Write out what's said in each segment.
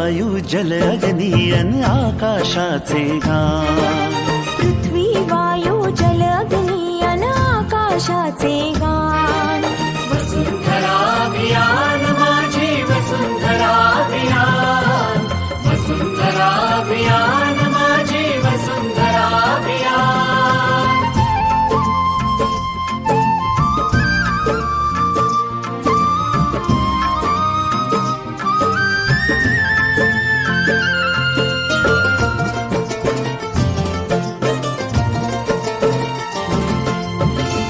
वायू जल अग्नी अन आकाशाचे गान. पृथ्वी वायू जल अग्नी अन आकाशाचे गान. वसुंधरा अभियान माझी वसुंधरा अभियान. वसुंधरा अभियान माझी वसुंधरा अभियान.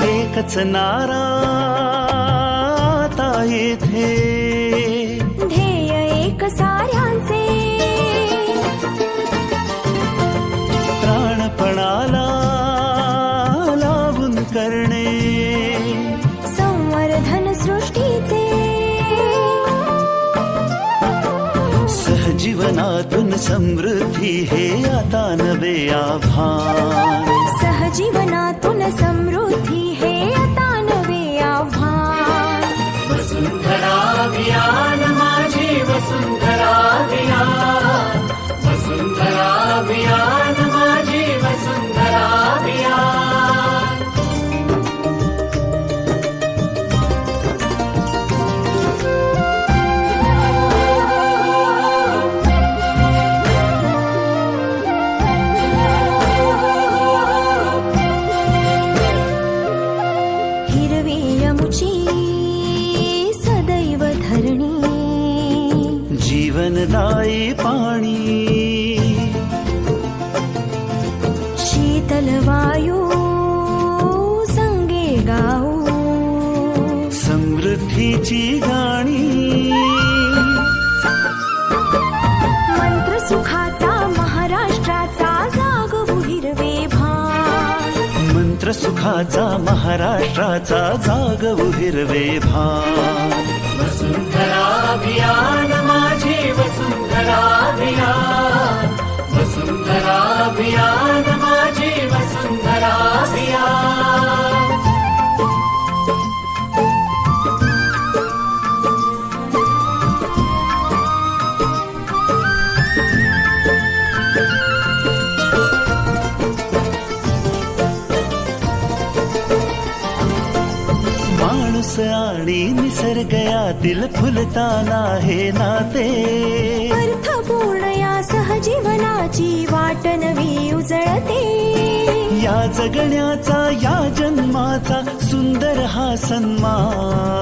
एकच नारा आता येथे, ध्येय एक साऱ्यांचे. प्राणपणाला लावून करणे संवर्धन सृष्टीचे. सहजीवनातून समृद्धी हे आता नवे आभान. सहजीवनातून समृद्धी हे आता नवे आव्हान. वसुंधरा अभियान माझी वसुंधरा अभियान. वसुंधरा अभियान माझी वसुंधरा अभियान. हिरवी यमुची सदैव धरणी. जीवनदायी पाणी, शीतल वायू संगे गाऊ. समृद्धीची गाणी. मंत्र सुखाचा महाराष्ट्राचा जागवू हिरवे भान. मंत्र सुखाचा महाराष्ट्राचा जागवू हिरवे भान. वसुंधरा अभियान माझी वसुंधरा अभियान. वसुंधरा अभियान माझी वसुंधरा अभियान. माणूस आणि निसर्ग यातील फुलताना हे नाते. अर्थपूर्ण या सहजीवनाची वाट नवी उजळते. या जगण्याचा या जन्माचा सुंदर हा सन्मान.